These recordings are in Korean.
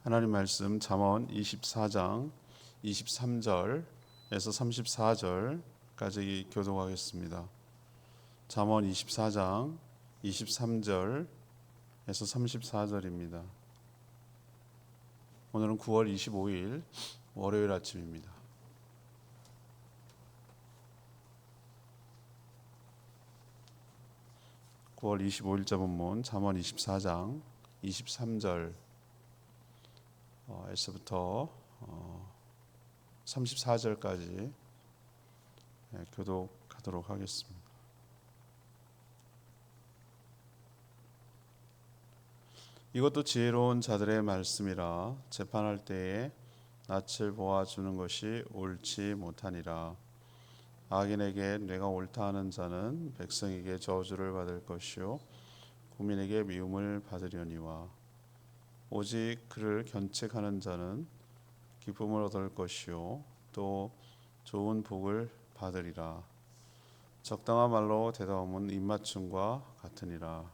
하나님 말씀 잠언 24장 23절에서 34절까지 교독하겠습니다. 잠언 24장 23절에서 34절입니다. 오늘은 9월 25일 월요일 아침입니다. (9월 25일자) 본문 잠언 24장 23절 에서부터 34절까지 교독하도록 하겠습니다. 이것도 지혜로운 자들의 말씀이라 재판할 때에 낯을 보아주는 것이 옳지 못하니라. 악인에게 내가 옳다 하는 자는 백성에게 저주를 받을 것이요 국민에게 미움을 받으려니와 오직 그를 견책하는 자는 기쁨을 얻을 것이요 또 좋은 복을 받으리라. 적당한 말로 대담은 입맞춤과 같으니라.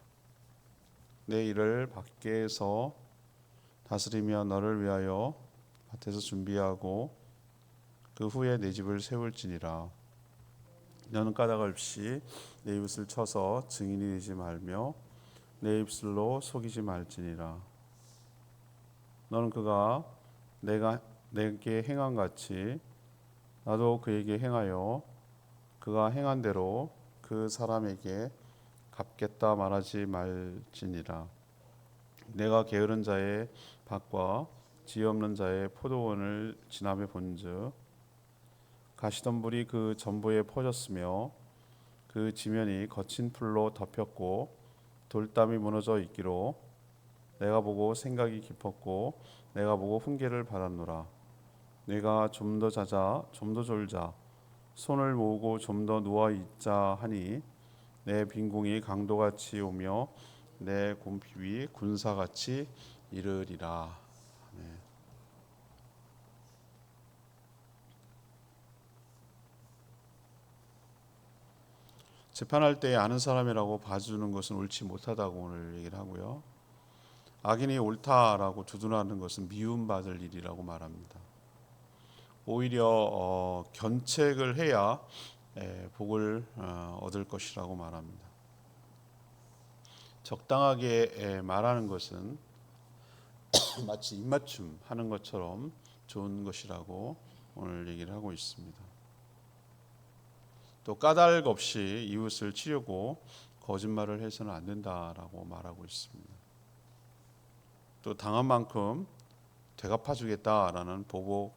내 일을 밖에서 다스리며 너를 위하여 밭에서 준비하고 그 후에 내 집을 세울지니라. 너는 까닭 없이 내 입을 쳐서 증인이 되지 말며 내 입술로 속이지 말지니라. 너는 그가 내게 행한 같이 나도 그에게 행하여 그가 행한 대로 그 사람에게 갚겠다 말하지 말지니라. 내가 게으른 자의 밭과 지혜 없는 자의 포도원을 지나며 본즉 가시덤불이 그 전부에 퍼졌으며 그 지면이 거친 풀로 덮였고 돌담이 무너져 있기로 내가 보고 생각이 깊었고 내가 보고 훈계를 받았노라. 내가 좀 더 자자 좀 더 졸자 손을 모으고 좀 더 누워 있자 하니 내 빈궁이 강도같이 오며 내 곰핍이 군사같이 이르리라. 네. 재판할 때 아는 사람이라고 봐주는 것은 옳지 못하다고 오늘 얘기를 하고요. 악인이 옳다라고 두둔하는 것은 미움받을 일이라고 말합니다. 오히려 견책을 해야 복을 얻을 것이라고 말합니다. 적당하게 말하는 것은 마치 입맞춤 하는 것처럼 좋은 것이라고 오늘 얘기를 하고 있습니다. 또 까닭 없이 이웃을 치려고 거짓말을 해서는 안 된다라고 말하고 있습니다. 또 당한 만큼 되갚아주겠다라는 보복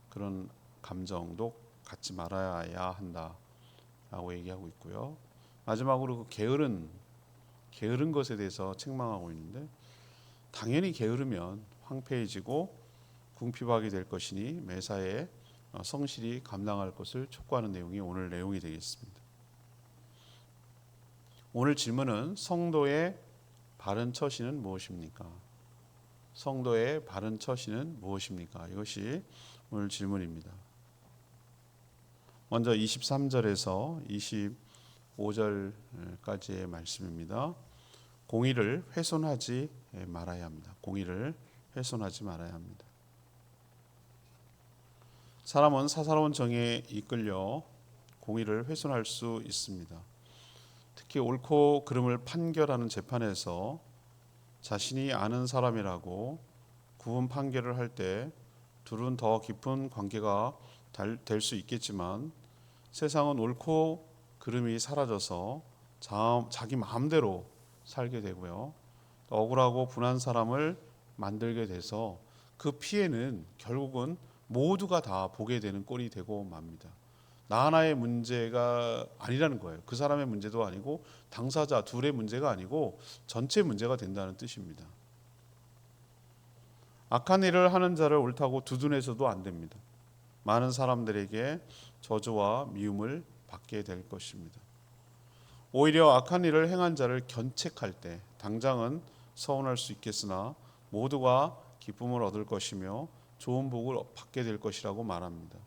그런 감정도 갖지 말아야 한다라고 얘기하고 있고요. 마지막으로 그 게으른 것에 대해서 책망하고 있는데 당연히 게으르면 황폐해지고 궁핍하게 될 것이니 매사에 성실히 감당할 것을 촉구하는 내용이 오늘 내용이 되겠습니다. 오늘 질문은 성도의 바른 처신은 무엇입니까? 성도의 바른 처신은 무엇입니까? 이것이 오늘 질문입니다. 먼저 23절에서 25절까지의 말씀입니다. 공의를 훼손하지 말아야 합니다. 공의를 훼손하지 말아야 합니다. 사람은 사사로운 정에 이끌려 공의를 훼손할 수 있습니다. 특히 옳고 그름을 판결하는 재판에서 자신이 아는 사람이라고 구분 판결을 할 때 둘은 더 깊은 관계가 될 수 있겠지만 세상은 옳고 그름이 사라져서 자기 마음대로 살게 되고요. 억울하고 분한 사람을 만들게 돼서 그 피해는 결국은 모두가 다 보게 되는 꼴이 되고 맙니다. 나 하나의 문제가 아니라는 거예요. 그 사람의 문제도 아니고 당사자 둘의 문제가 아니고 전체 문제가 된다는 뜻입니다. 악한 일을 하는 자를 옳다고 두둔해서도 안 됩니다. 많은 사람들에게 저주와 미움을 받게 될 것입니다. 오히려 악한 일을 행한 자를 견책할 때 당장은 서운할 수 있겠으나 모두가 기쁨을 얻을 것이며 좋은 복을 받게 될 것이라고 말합니다.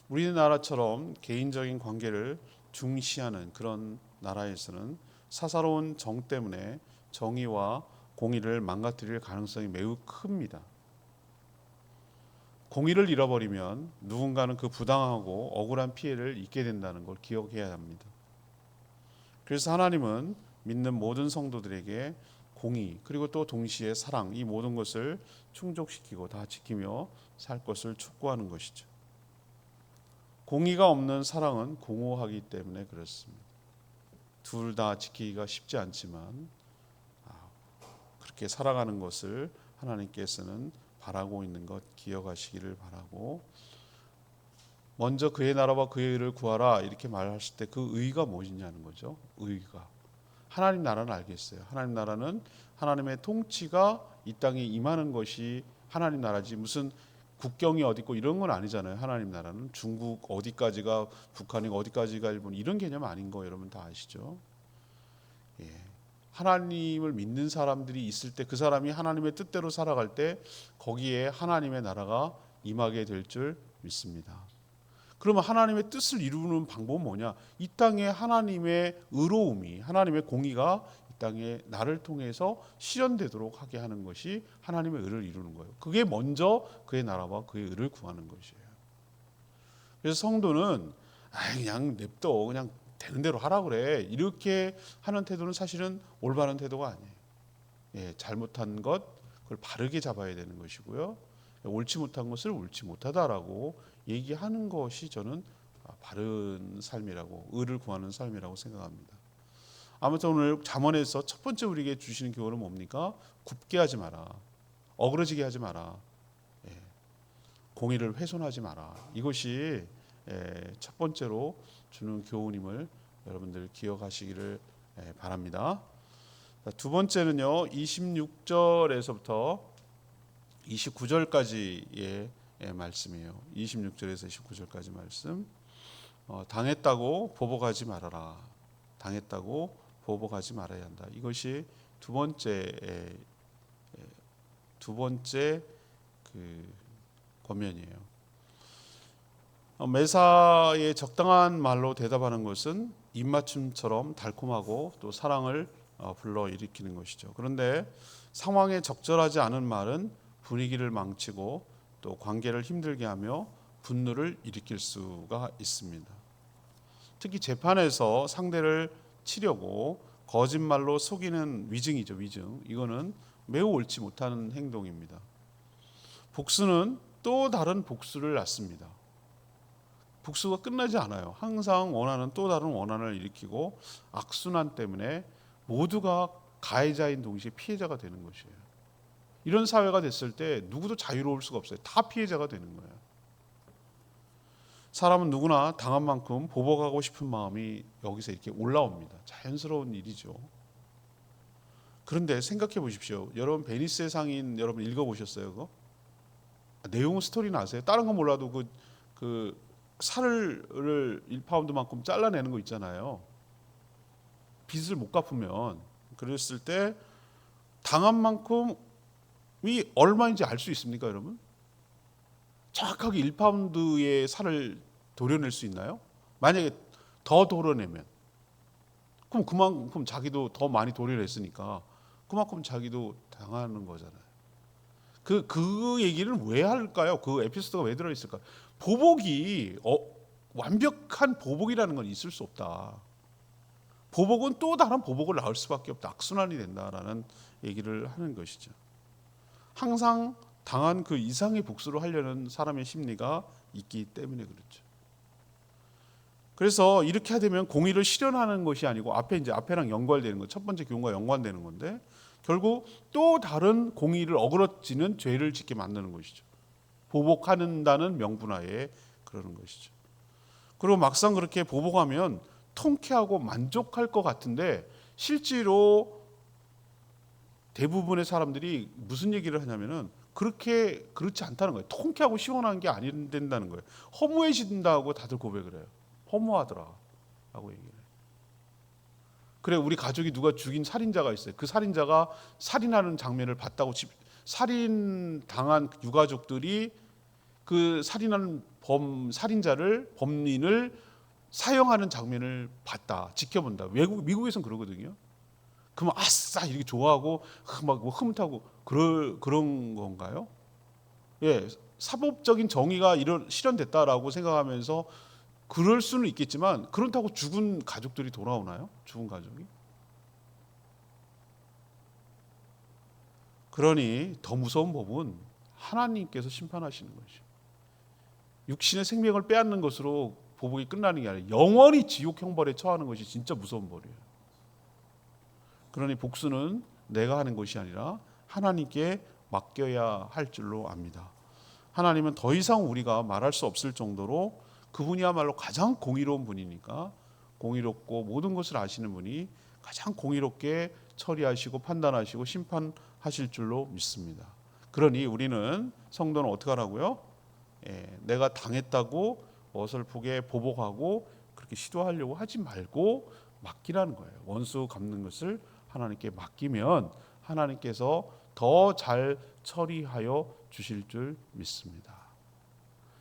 우리나라처럼 개인적인 관계를 중시하는 그런 나라에서는 사사로운 정 때문에 정의와 공의를 망가뜨릴 가능성이 매우 큽니다. 공의를 잃어버리면 누군가는 그 부당하고 억울한 피해를 입게 된다는 걸 기억해야 합니다. 그래서 하나님은 믿는 모든 성도들에게 공의 그리고 또 동시에 사랑 이 모든 것을 충족시키고 다 지키며 살 것을 촉구하는 것이죠. 공의가 없는 사랑은 공허하기 때문에 그렇습니다. 둘 다 지키기가 쉽지 않지만 그렇게 살아가는 것을 하나님께서는 바라고 있는 것 기억하시기를 바라고, 먼저 그의 나라와 그의 의를 구하라 이렇게 말하실 때 그 의가 무엇이냐는 거죠. 의가 하나님 나라는 알겠어요. 하나님 나라는 하나님의 통치가 이 땅에 임하는 것이 하나님 나라지 무슨 국경이 어디 있고 이런 건 아니잖아요. 하나님 나라는 중국 어디까지가 북한이고 어디까지가 일본 이런 개념 아닌 거 여러분 다 아시죠? 예. 하나님을 믿는 사람들이 있을 때 그 사람이 하나님의 뜻대로 살아갈 때 거기에 하나님의 나라가 임하게 될 줄 믿습니다. 그러면 하나님의 뜻을 이루는 방법은 뭐냐? 이 땅에 하나님의 의로움이 하나님의 공의가 이 땅에 나를 통해서 실현되도록 하게 하는 것이 하나님의 의를 이루는 거예요. 그게 먼저 그의 나라와 그의 의를 구하는 것이에요. 그래서 성도는 그냥 냅둬 그냥 되는 대로 하라 그래 이렇게 하는 태도는 사실은 올바른 태도가 아니에요. 예, 잘못한 것 그걸 바르게 잡아야 되는 것이고요. 옳지 못한 것을 옳지 못하다라고 얘기하는 것이 저는 바른 삶이라고 의를 구하는 삶이라고 생각합니다. 아무튼 오늘 잠언에서 첫 번째 우리에게 주시는 교훈은 뭡니까? 굽게 하지 마라. 어그러지게 하지 마라. 예, 공의를 훼손하지 마라. 이것이 첫 번째로 주는 교훈임을 여러분들 기억하시기를 바랍니다. 두 번째는요. 26절에서부터 29절까지의 말씀이에요. 26절에서 29절까지 말씀. 당했다고 보복하지 말아라. 당했다고 보복하지 말아야 한다. 이것이 두 번째 그 권면이에요. 매사에 적당한 말로 대답하는 것은 입맞춤처럼 달콤하고 또 사랑을 불러일으키는 것이죠. 그런데 상황에 적절하지 않은 말은 분위기를 망치고 또 관계를 힘들게 하며 분노를 일으킬 수가 있습니다. 특히 재판에서 상대를 치려고 거짓말로 속이는 위증이죠. 위증. 이거는 매우 옳지 못한 행동입니다. 복수는 또 다른 복수를 낳습니다. 복수가 끝나지 않아요. 항상 원하는 또 다른 원한을 일으키고 악순환 때문에 모두가 가해자인 동시에 피해자가 되는 것이에요. 이런 사회가 됐을 때 누구도 자유로울 수가 없어요. 다 피해자가 되는 거예요. 사람은 누구나 당한 만큼 보복하고 싶은 마음이 여기서 이렇게 올라옵니다. 자연스러운 일이죠. 그런데 생각해 보십시오. 여러분 베니스의 상인 여러분 읽어보셨어요? 그거? 내용 스토리는 아세요? 다른 건 몰라도 그 살을 1파운드만큼 잘라내는 거 있잖아요. 빚을 못 갚으면 그랬을 때 당한 만큼이 얼마인지 알 수 있습니까, 여러분? 정확하게 1파운드의 살을 도려낼 수 있나요? 만약에 더 도려내면 그럼 그만큼 자기도 더 많이 도려냈으니까 그만큼 자기도 당하는 거잖아요. 그 얘기를 왜 할까요? 그 에피소드가 왜 들어있을까요? 보복이 완벽한 보복이라는 건 있을 수 없다. 보복은 또 다른 보복을 낳을 수밖에 없다. 악순환이 된다라는 얘기를 하는 것이죠. 항상 당한 그 이상의 복수를 하려는 사람의 심리가 있기 때문에 그렇죠. 그래서 이렇게 되면 공의를 실현하는 것이 아니고 앞에랑 연관되는 거, 첫 번째 교훈과 연관되는 건데 결국 또 다른 공의를 어그러지는 죄를 짓게 만드는 것이죠. 보복한다는 명분하에 그러는 것이죠. 그리고 막상 그렇게 보복하면 통쾌하고 만족할 것 같은데 실제로 대부분의 사람들이 무슨 얘기를 하냐면은 그렇지 않다는 거예요. 통쾌하고 시원한 게 안 된다는 거예요. 허무해진다고 다들 고백을 해요. 허무하더라 라고 얘기를 해요. 그래 우리 가족이 누가 죽인 살인자가 있어요. 그 살인자가 살인하는 장면을 봤다고 살인당한 유가족들이 그 살인하는 범인을 사형하는 장면을 봤다. 지켜본다. 미국에서는 그러거든요. 그러면 아싸 이렇게 좋아하고 막뭐 흐뭇하고 그런 건가요? 예, 사법적인 정의가 실현됐다라고 생각하면서 그럴 수는 있겠지만 그렇다고 죽은 가족들이 돌아오나요? 죽은 가족이? 그러니 더 무서운 법은 하나님께서 심판하시는 것이죠. 육신의 생명을 빼앗는 것으로 보복이 끝나는 게 아니라 영원히 지옥 형벌에 처하는 것이 진짜 무서운 벌이에요. 그러니 복수는 내가 하는 것이 아니라 하나님께 맡겨야 할 줄로 압니다. 하나님은 더 이상 우리가 말할 수 없을 정도로 그분이야말로 가장 공의로운 분이니까 공의롭고 모든 것을 아시는 분이 가장 공의롭게 처리하시고 판단하시고 심판하실 줄로 믿습니다. 그러니 우리는 성도는 어떻게 하라고요? 내가 당했다고 어설프게 보복하고 그렇게 시도하려고 하지 말고 맡기라는 거예요. 원수 갚는 것을 하나님께 맡기면 하나님께서 더 잘 처리하여 주실 줄 믿습니다.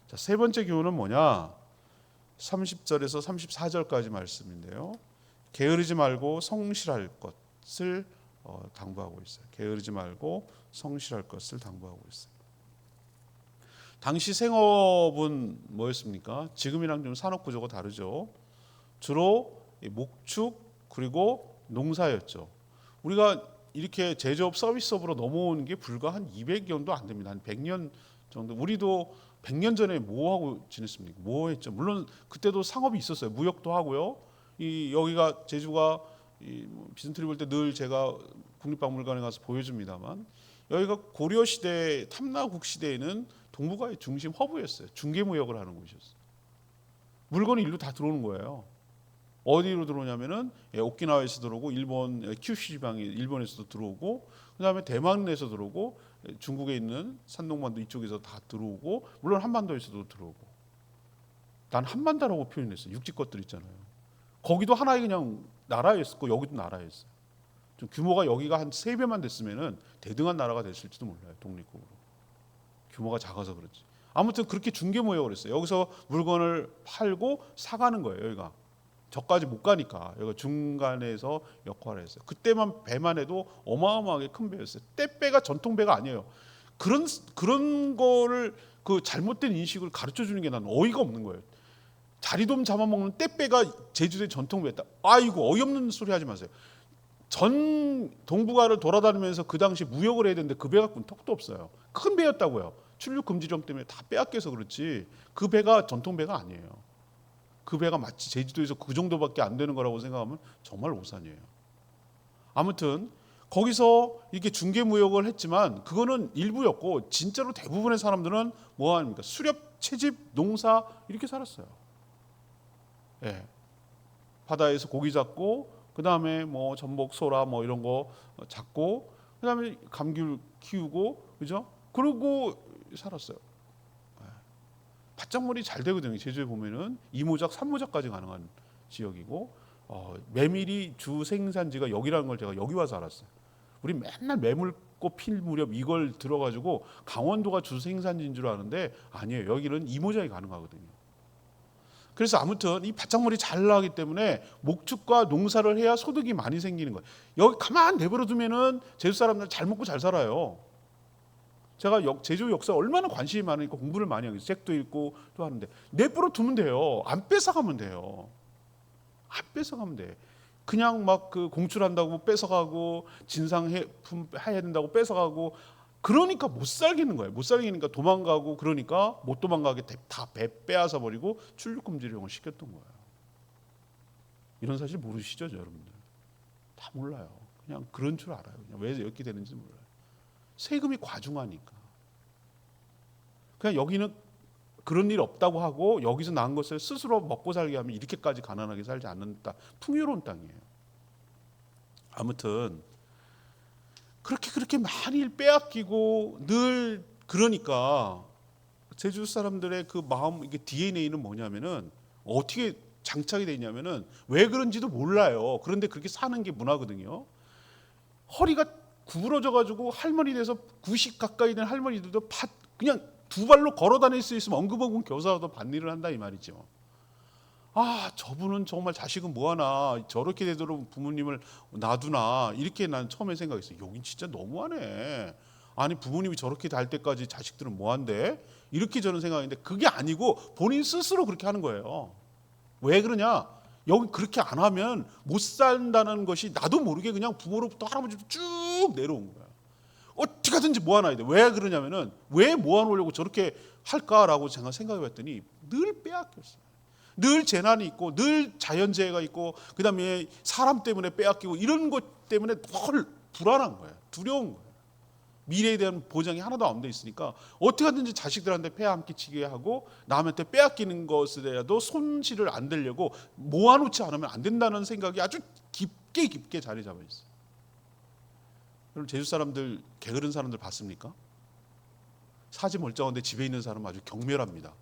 자, 세 번째 교훈은 뭐냐? 30절에서 34절까지 말씀인데요. 게으르지 말고 성실할 것을 당부하고 있어요. 게으르지 말고 성실할 것을 당부하고 있어요. 당시 생업은 뭐였습니까? 지금이랑 좀 산업 구조가 다르죠. 주로 목축 그리고 농사였죠. 우리가 이렇게 제조업 서비스업으로 넘어오는 게 불과 한 200년도 안 됩니다. 한 100년 정도. 우리도 100년 전에 뭐 하고 지냈습니까? 뭐 했죠? 물론 그때도 상업이 있었어요. 무역도 하고요. 여기가 제주가 비센트리 볼 때 늘 제가 국립박물관에 가서 보여줍니다만 여기가 고려 시대 탐나국 시대에는 동북아의 중심 허브였어요. 중개무역을 하는 곳이었어요. 물건이 일로 다 들어오는 거예요. 어디로 들어오냐면은 오키나와에서 들어오고 일본 큐슈 지방이 일본에서도 들어오고 그다음에 대만에서 들어오고 중국에 있는 산동반도 이쪽에서 다 들어오고 물론 한반도에서도 들어오고 난 한반도라고 표현했어요. 육지 것들 있잖아요. 거기도 하나의 그냥 나라였고 여기도 나라였어요. 좀 규모가 여기가 한 3배만 됐으면은 대등한 나라가 됐을지도 몰라요. 독립국으로. 규모가 작아서 그렇지. 아무튼 그렇게 중개무역을 했어요. 여기서 물건을 팔고 사가는 거예요. 여기가. 저까지 못 가니까 여기가 중간에서 역할을 했어요. 그때만 배만 해도 어마어마하게 큰 배였어요. 떼배가 전통 배가 아니에요. 그런 거를 그 잘못된 인식을 가르쳐 주는 게 난 어이가 없는 거예요. 자리돔 잡아먹는 떼배가 제주도의 전통 배였다. 아이고 어이없는 소리 하지 마세요. 전 동북아를 돌아다니면서 그 당시 무역을 해야 되는데 그 배 갖고는 턱도 없어요. 큰 배였다고요. 출入금지령 때문에 다 빼앗겨서 그렇지 그 배가 전통 배가 아니에요. 그 배가 마치 제주도에서 그 정도밖에 안 되는 거라고 생각하면 정말 오산이에요. 아무튼 거기서 이렇게 중개무역을 했지만 그거는 일부였고 진짜로 대부분의 사람들은 뭐 합니까? 수렵, 채집, 농사 이렇게 살았어요. 예. 바다에서 고기 잡고 그 다음에 뭐 전복, 소라 뭐 이런 거 잡고 그 다음에 감귤 키우고 그죠? 그러고 살았어요. 밭작물이 잘 되거든요. 제주에 보면은 2모작, 3모작까지 가능한 지역이고 메밀이 주 생산지가 여기라는 걸 제가 여기 와서 알았어요. 우리 맨날 메물꽃 필 무렵 이걸 들어가지고 강원도가 주 생산지인 줄 아는데 아니에요. 여기는 2모작이 가능하거든요. 그래서 아무튼 이 밭작물이 잘 나기 때문에 목축과 농사를 해야 소득이 많이 생기는 거예요. 여기 가만 내버려 두면은 제주 사람들 잘 먹고 잘 살아요. 제가 제주 역사 얼마나 관심이 많으니까 공부를 많이 하고 책도 읽고 또 하는데 내버려 두면 돼요. 안 뺏어가면 돼요. 안 뺏어가면 돼. 그냥 막 그 공출한다고 뺏어가고 진상해야 된다고 뺏어가고 그러니까 못 살겠는 거예요. 못 살겠으니까 도망가고 그러니까 못 도망가게 다 배 빼앗아 버리고 출入금지령을 시켰던 거예요. 이런 사실 모르시죠, 여러분들? 다 몰라요. 그냥 그런 줄 알아요. 그냥 왜 이렇게 되는지 몰라요. 세금이 과중하니까. 그냥 여기는 그런 일 없다고 하고 여기서 난 것을 스스로 먹고 살게 하면 이렇게까지 가난하게 살지 않는 땅, 풍요로운 땅이에요. 아무튼 그렇게 많이 빼앗기고 늘 그러니까 제주 사람들의 그 마음 이게 DNA는 뭐냐면은 어떻게 장착이 돼 있냐면은 왜 그런지도 몰라요. 그런데 그렇게 사는 게 문화거든요. 허리가 구부러져 가지고 할머니 돼서 90 가까이 된 할머니들도 그냥 두 발로 걸어 다닐 수 있으면 엉금엉금 겨우서라도 밭일을 한다 이 말이죠. 저분은 정말 자식은 뭐하나 저렇게 되도록 부모님을 놔두나 이렇게 난 처음에 생각했어요. 여긴 진짜 너무하네. 아니 부모님이 저렇게 될 때까지 자식들은 뭐한대? 이렇게 저는 생각했는데 그게 아니고 본인 스스로 그렇게 하는 거예요. 왜 그러냐? 여기 그렇게 안 하면 못 산다는 것이 나도 모르게 그냥 부모로부터 할아버지로 쭉 내려온 거야. 어떻게 하든지 모아놔야 돼. 왜 그러냐면은 왜 모아놓으려고 저렇게 할까라고 제가 생각해 봤더니 늘 빼앗겼어요. 늘 재난이 있고 늘 자연재해가 있고 그다음에 사람 때문에 빼앗기고 이런 것 때문에 덜 불안한 거예요. 두려운 거예요. 미래에 대한 보장이 하나도 안 돼 있으니까 어떻게 하든지 자식들한테 폐하 안 끼치게 하고 남한테 빼앗기는 것에라도 손실을 안 되려고 모아놓지 않으면 안 된다는 생각이 아주 깊게 자리 잡아 있어요. 그럼 제주 사람들 게으른 사람들 봤습니까? 사지 멀쩡한데 집에 있는 사람 아주 경멸합니다.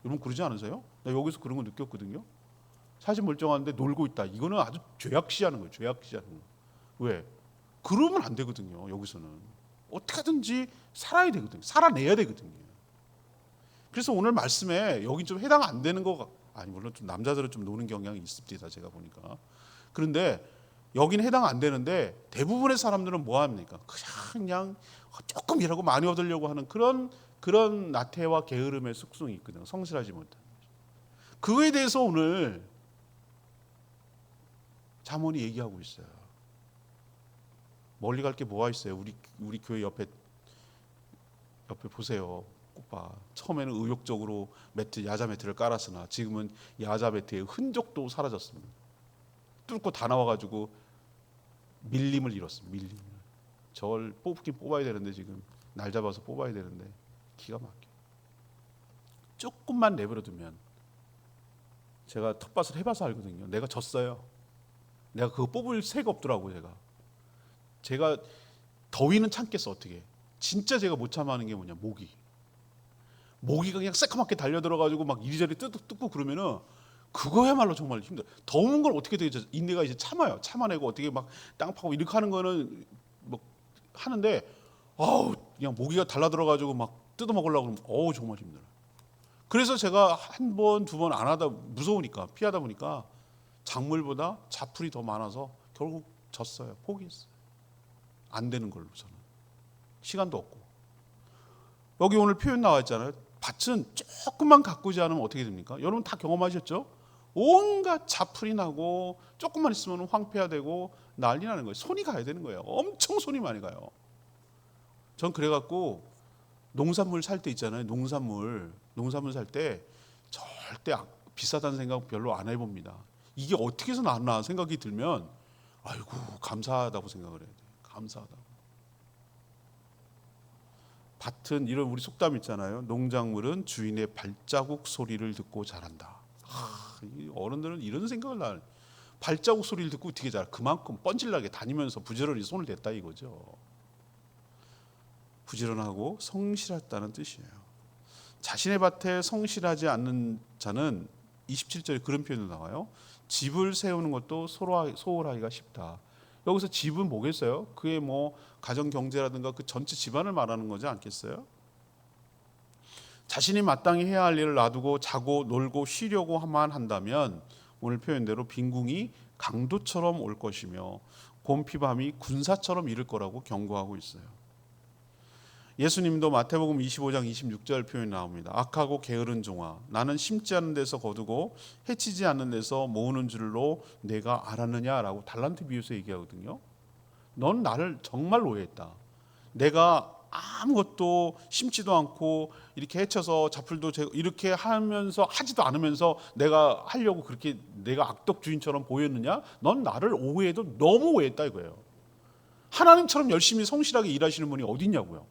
여러분 그러지 않으세요? 나 여기서 그런 거 느꼈거든요. 사지 멀쩡한데 놀고 있다. 이거는 아주 죄악시하는 거예요. 죄악시하는 거. 왜? 그러면 안 되거든요. 여기서는 어떻게든지 살아야 되거든요. 살아내야 되거든요. 그래서 오늘 말씀에 여기 좀 해당 안 되는 거 아니 물론 좀 남자들은 좀 노는 경향이 있습니다. 제가 보니까. 그런데 여기는 해당 안 되는데 대부분의 사람들은 뭐 합니까? 그냥 조금이라고 많이 얻으려고 하는 그런 나태와 게으름의 속성이 있거든요. 성실하지 못한. 그거에 대해서 오늘 잠언이 얘기하고 있어요. 멀리 갈 게 뭐가 있어요? 우리 교회 옆에 보세요. 봐. 처음에는 의욕적으로 야자 매트를 깔았으나 지금은 야자 매트의 흔적도 사라졌습니다. 뚫고 다 나와가지고 밀림을 잃었습니다. 밀림을. 저걸 뽑긴 뽑아야 되는데 지금 날 잡아서 뽑아야 되는데 기가 막혀. 조금만 내버려두면 제가 텃밭을 해봐서 알거든요. 내가 졌어요. 내가 그거 뽑을 새가 없더라고요. 제가 더위는 참겠어. 어떻게? 진짜 제가 못 참아하는 게 뭐냐? 모기가 그냥 새까맣게 달려들어가지고 막 이리저리 뜯고 그러면은 그거야말로 정말 힘들어. 더운 걸 어떻게 되게 인내가 이제 참아내고 어떻게 막 땅 파고 이렇게 하는 거는 뭐 하는데 그냥 모기가 달라들어가지고 막 뜯어 먹으려고 그러면 정말 힘들어. 그래서 제가 한 번, 두 번 안 하다 무서우니까 피하다 보니까 작물보다 자풀이 더 많아서 결국 졌어요. 포기했어요. 안 되는 걸로 저는. 시간도 없고. 여기 오늘 표현 나와 있잖아요. 밭은 조금만 가꾸지 않으면 어떻게 됩니까? 여러분 다 경험하셨죠? 온갖 자풀이 나고 조금만 있으면 황폐화되고 난리 나는 거예요. 손이 가야 되는 거예요. 엄청 손이 많이 가요. 전 그래갖고 농산물 살 때 있잖아요. 농산물 살 때 절대 비싸다는 생각 별로 안 해봅니다. 이게 어떻게 해서 나왔나 생각이 들면 아이고 감사하다고 생각을 해야 돼요. 감사하다고. 밭은 이런 우리 속담 있잖아요. 농작물은 주인의 발자국 소리를 듣고 자란다. 어른들은 이런 생각을 나. 발자국 소리를 듣고 어떻게 자라? 그만큼 뻔질나게 다니면서 부지런히 손을 댔다 이거죠. 부지런하고 성실했다는 뜻이에요. 자신의 밭에 성실하지 않는 자는 27절에 그런 표현도 나와요. 집을 세우는 것도 소홀하기가 쉽다. 여기서 집은 뭐겠어요? 그게 뭐 가정 경제라든가 그 전체 집안을 말하는 거지 않겠어요? 자신이 마땅히 해야 할 일을 놔두고 자고 놀고 쉬려고만 한다면 오늘 표현대로 빈궁이 강도처럼 올 것이며 곰피밤이 군사처럼 이를 거라고 경고하고 있어요. 예수님도 마태복음 25장 26절 표현이 나옵니다. 악하고 게으른 종아, 나는 심지 않는 데서 거두고 해치지 않는 데서 모으는 줄로 내가 알았느냐라고 달란트 비유에서 얘기하거든요. 넌 나를 정말 오해했다. 내가 아무것도 심지도 않고 이렇게 해쳐서 자풀도 이렇게 하면서 하지도 않으면서 내가 하려고 그렇게 내가 악덕 주인처럼 보였느냐? 넌 나를 오해해도 너무 오해했다 이거예요. 하나님처럼 열심히 성실하게 일하시는 분이 어디 있냐고요.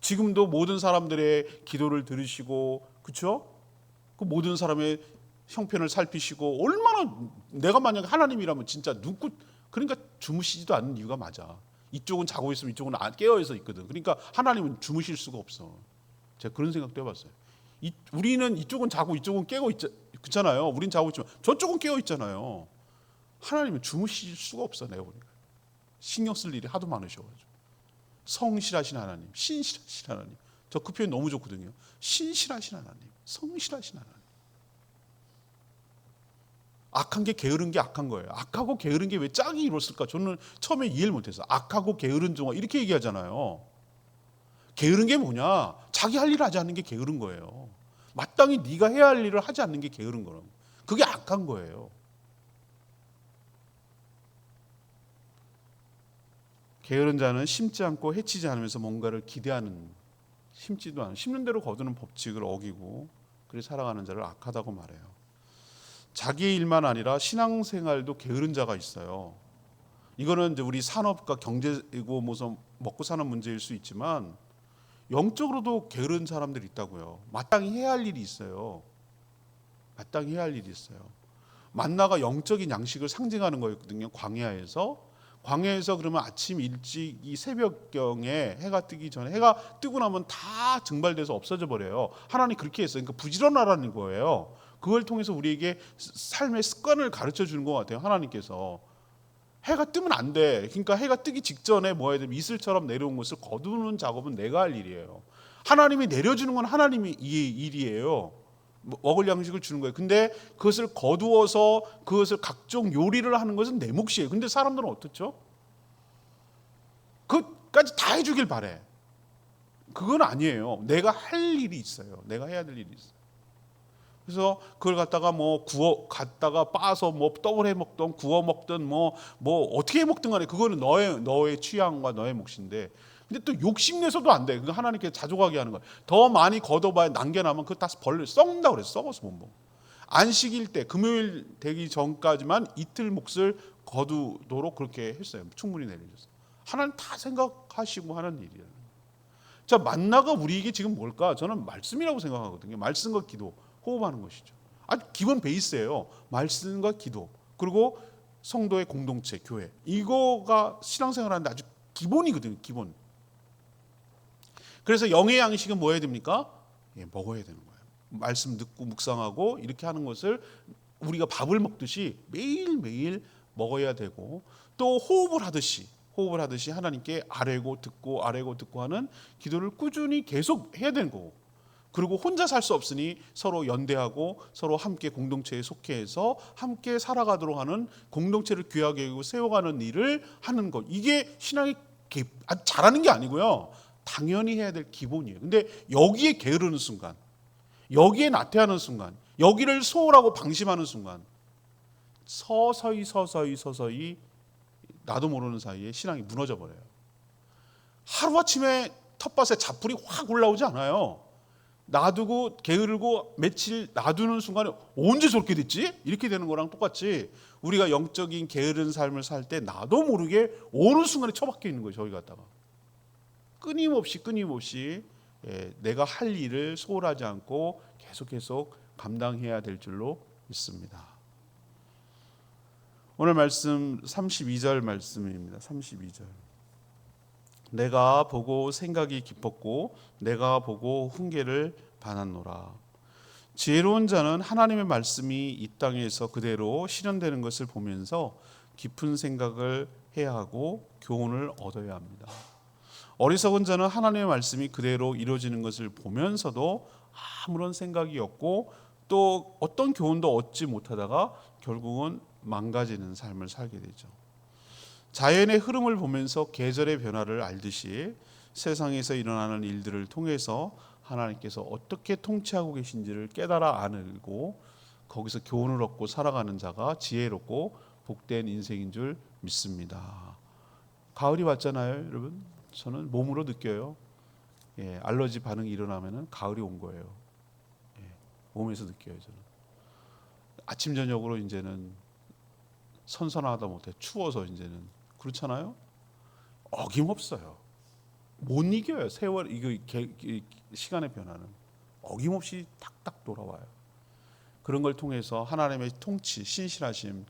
지금도 모든 사람들의 기도를 들으시고 그렇죠? 그 모든 사람의 형편을 살피시고 얼마나 내가 만약에 하나님이라면 진짜 그러니까 주무시지도 않는 이유가 맞아. 이쪽은 자고 있으면 이쪽은 깨어서 있거든. 그러니까 하나님은 주무실 수가 없어. 제가 그런 생각도 해봤어요. 우리는 이쪽은 자고 이쪽은 깨고 있잖아요. 우린 자고 있지만 저쪽은 깨어 있잖아요. 하나님은 주무실 수가 없어. 내가 보니까 신경 쓸 일이 하도 많으셔가지고. 성실하신 하나님, 신실하신 하나님. 저 그 표현 너무 좋거든요. 신실하신 하나님, 성실하신 하나님. 악한 게 게으른 게 악한 거예요. 악하고 게으른 게 왜 짝이 이뤘을까? 저는 처음에 이해를 못했어요. 악하고 게으른 종아 이렇게 얘기하잖아요. 게으른 게 뭐냐? 자기 할 일을 하지 않는 게 게으른 거예요. 마땅히 네가 해야 할 일을 하지 않는 게 게으른 거예요. 그게 악한 거예요. 게으른 자는 심지 않고 해치지 않으면서 뭔가를 기대하는, 심지도 않은, 심는 대로 거두는 법칙을 어기고 그렇게 살아가는 자를 악하다고 말해요. 자기의 일만 아니라 신앙생활도 게으른 자가 있어요. 이거는 이제 우리 산업과 경제이고 무슨 먹고 사는 문제일 수 있지만 영적으로도 게으른 사람들이 있다고요. 마땅히 해야 할 일이 있어요. 마땅히 해야 할 일이 있어요. 만나가 영적인 양식을 상징하는 거였거든요. 광야에서 그러면 아침 일찍 이 새벽경에 해가 뜨기 전에, 해가 뜨고 나면 다 증발돼서 없어져 버려요. 하나님 그렇게 했어요. 그러니까 부지런하라는 거예요. 그걸 통해서 우리에게 삶의 습관을 가르쳐 주는 것 같아요. 하나님께서 해가 뜨면 안 돼. 그러니까 해가 뜨기 직전에 뭐 해야 돼? 이슬처럼 내려온 것을 거두는 작업은 내가 할 일이에요. 하나님이 내려주는 건 하나님이 이 일이에요. 먹을 양식을 주는 거예요. 근데 그것을 거두어서 그것을 각종 요리를 하는 것은 내 몫이에요. 근데 사람들은 어떻죠? 그것까지 다 해주길 바래. 그건 아니에요. 내가 할 일이 있어요. 내가 해야 될 일이 있어요. 그래서 그걸 갖다가 갖다가 빻아서 뭐 떡을 해 먹든 구워 먹든 뭐 어떻게 해 먹든 간에 그거는 너의 취향과 너의 몫인데, 근데 또 욕심내서도 안 돼. 그거 하나님께 자족하게 하는 거야. 더 많이 걷어봐야 남겨나면 그거 다 벌레 썩는다고 그래. 썩어서 못 먹어. 안식일 때 금요일 되기 전까지만 이틀 몫을 거두도록 그렇게 했어요. 충분히 내려줬어요. 하나님 다 생각하시고 하는 일이에요. 자, 만나가 우리에게 지금 뭘까? 저는 말씀이라고 생각하거든요. 말씀과 기도 호흡하는 것이죠. 아주 기본 베이스예요. 말씀과 기도, 그리고 성도의 공동체, 교회. 이거가 신앙생활하는데 아주 기본이거든요. 기본. 그래서 영의 양식은 뭐 해야 됩니까? 먹어야 되는 거예요. 말씀 듣고 묵상하고 이렇게 하는 것을 우리가 밥을 먹듯이 매일매일 먹어야 되고, 또 호흡을 하듯이 하나님께 아뢰고 듣고 하는 기도를 꾸준히 계속 해야 되는 거고, 그리고 혼자 살 수 없으니 서로 연대하고 서로 함께 공동체에 속해서 함께 살아가도록 하는, 공동체를 귀하게 여기고 세워가는 일을 하는 것. 이게 신앙이 잘하는 게 아니고요. 당연히 해야 될 기본이에요. 근데 여기에 게으르는 순간, 여기에 나태하는 순간, 여기를 소홀하고 방심하는 순간 서서히 나도 모르는 사이에 신앙이 무너져 버려요. 하루아침에 텃밭에 잡풀이 확 올라오지 않아요. 놔두고 게으르고 며칠 놔두는 순간에 언제 저렇게 됐지? 이렇게 되는 거랑 똑같이 우리가 영적인 게으른 삶을 살 때 나도 모르게 어느 순간에 처박혀 있는 거예요. 저기 갔다가 끊임없이 내가 할 일을 소홀하지 않고 계속 감당해야 될 줄로 믿습니다. 오늘 말씀 32절 말씀입니다. 32절. 내가 보고 생각이 깊었고 내가 보고 훈계를 받았노라. 지혜로운 자는 하나님의 말씀이 이 땅에서 그대로 실현되는 것을 보면서 깊은 생각을 해야 하고 교훈을 얻어야 합니다. 어리석은 자는 하나님의 말씀이 그대로 이루어지는 것을 보면서도 아무런 생각이 없고 또 어떤 교훈도 얻지 못하다가 결국은 망가지는 삶을 살게 되죠. 자연의 흐름을 보면서 계절의 변화를 알듯이 세상에서 일어나는 일들을 통해서 하나님께서 어떻게 통치하고 계신지를 깨달아 알고 거기서 교훈을 얻고 살아가는 자가 지혜롭고 복된 인생인 줄 믿습니다. 가을이 왔잖아요, 여러분. 저는 몸으로 느껴요. 알러지 반응이 일어나면은 가을이 온 거예요. 몸에서 느껴요, 저는. 아침 저녁으로 이제는 선선하다 못해 추워서 이제는 그렇잖아요. 어김없어요. 못 이겨요. 세월 이거 시간의 변화는 어김없이 탁탁 돌아와요. 그런 걸 통해서 하나님의 통치, 신실하심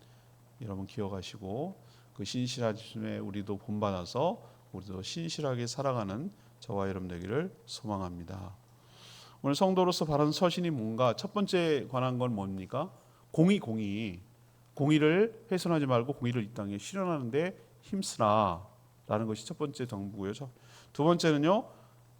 여러분 기억하시고 그 신실하심에 우리도 본받아서 우리도 신실하게 살아가는 저와 여러분 되기를 소망합니다. 오늘 성도로서 바른 서신이 뭔가? 첫 번째 관한 건 뭡니까? 공의를 훼손하지 말고 공의를 이 땅에 실현하는데 힘쓰라라는 것이 첫 번째 정부고요. 두 번째는요,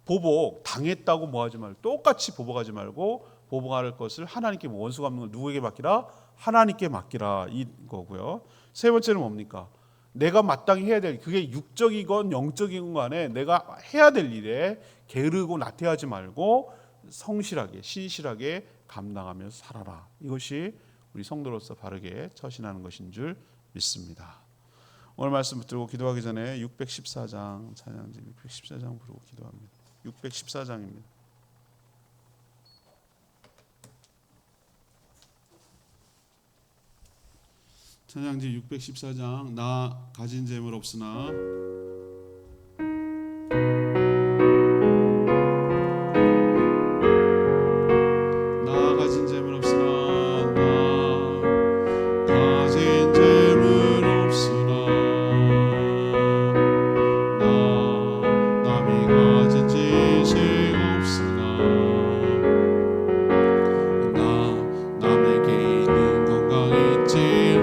보복, 당했다고 뭐하지 말고 똑같이 보복하지 말고 보복할 것을 하나님께 원수 갚는 걸 누구에게 맡기라? 하나님께 맡기라 이거고요. 세 번째는 뭡니까? 내가 마땅히 해야 될, 그게 육적이건 영적이건 간에 내가 해야 될 일에 게으르고 나태하지 말고 성실하게 신실하게 감당하면서 살아라. 이것이 우리 성도로서 바르게 처신하는 것인 줄 믿습니다. 오늘 말씀 붙들고 기도하기 전에 614장 찬양지 614장 부르고 기도합니다. 614장입니다. 찬양지 614장 나 가진 재물 없으나 나 가진 재물 없으나 나 가진 재물 없으나 나 남이 가진 지식 없으나 나 남에게 있는 건강 있지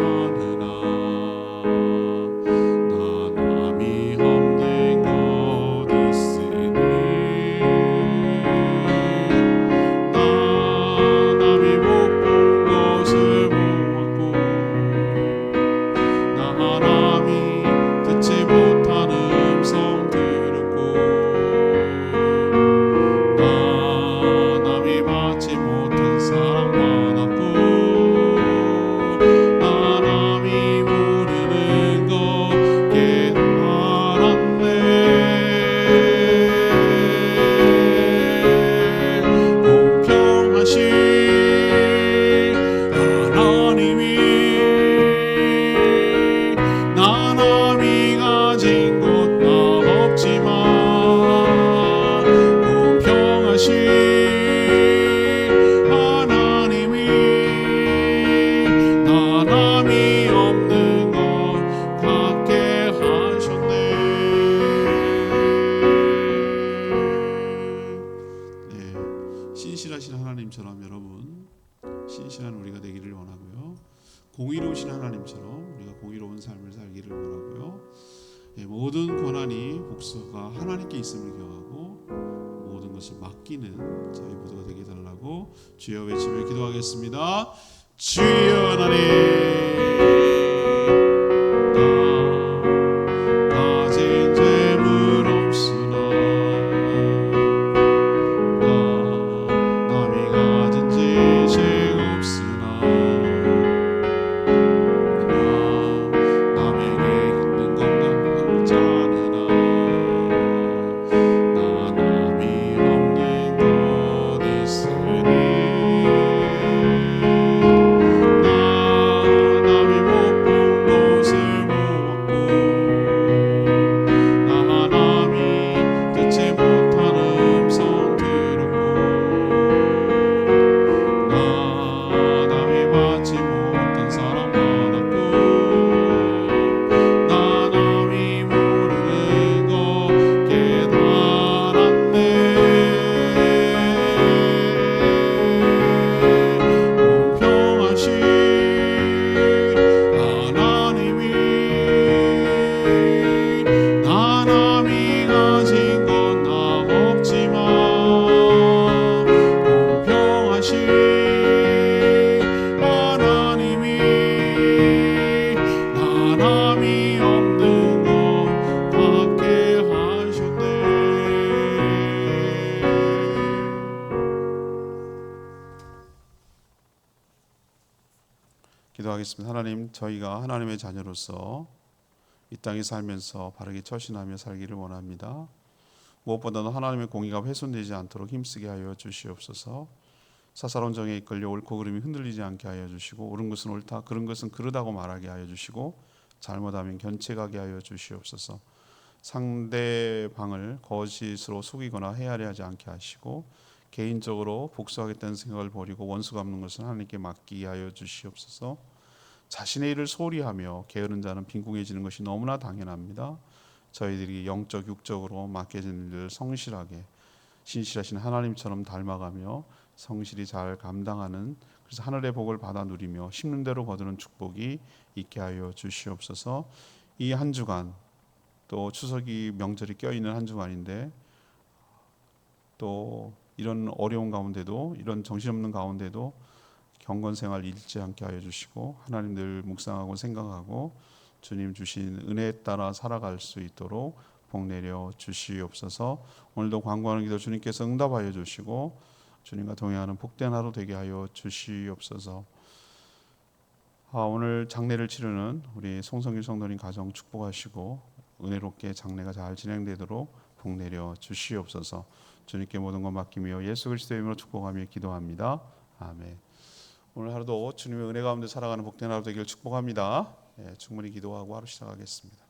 신실하신 하나님처럼 여러분 신실한 우리가 되기를 원하고요. 공의로우신 하나님처럼 우리가 공의로운 삶을 살기를 원하고요. 모든 권한이 복수가 하나님께 있음을 기억하고 모든 것을 맡기는 저희 모두가 되게 달라고 주여 외치며 기도하겠습니다. 주여 하나님 기도하겠습니다. 하나님, 저희가 하나님의 자녀로서 이 땅에 살면서 바르게 처신하며 살기를 원합니다. 무엇보다도 하나님의 공의가 훼손되지 않도록 힘쓰게 하여 주시옵소서. 사사로운 정에 이끌려 옳고 그름이 흔들리지 않게 하여 주시고 옳은 것은 옳다, 그른 것은 그르다고 말하게 하여 주시고 잘못하면 견책하게 하여 주시옵소서. 상대방을 거짓으로 속이거나 헤아려 하지 않게 하시고 개인적으로 복수하겠다는 생각을 버리고 원수 갚는 것은 하나님께 맡기게 하여 주시옵소서. 자신의 일을 소홀히 하며 게으른 자는 빈궁해지는 것이 너무나 당연합니다. 저희들이 영적 육적으로 맡겨진 일을 성실하게 신실하신 하나님처럼 닮아가며 성실히 잘 감당하는, 그래서 하늘의 복을 받아 누리며 심는 대로 거두는 축복이 있게 하여 주시옵소서. 이 한 주간 또 추석이 명절이 껴있는 한 주간인데 또 이런 어려운 가운데도 이런 정신없는 가운데도 경건 생활 잃지 않게 하여 주시고 하나님 늘 묵상하고 생각하고 주님 주신 은혜에 따라 살아갈 수 있도록 복 내려 주시옵소서. 오늘도 간구하는 기도 주님께서 응답하여 주시고 주님과 동행하는 복된 하루 되게 하여 주시옵소서. 오늘 장례를 치르는 우리 송성길 성도님 가정 축복하시고 은혜롭게 장례가 잘 진행되도록 복 내려 주시옵소서. 주님께 모든 것 맡기며 예수 그리스도의 이름으로 축복하며 기도합니다. 아멘. 오늘 하루도 주님의 은혜 가운데 살아가는 복된 하루 되기를 축복합니다. 충분히 기도하고 하루 시작하겠습니다.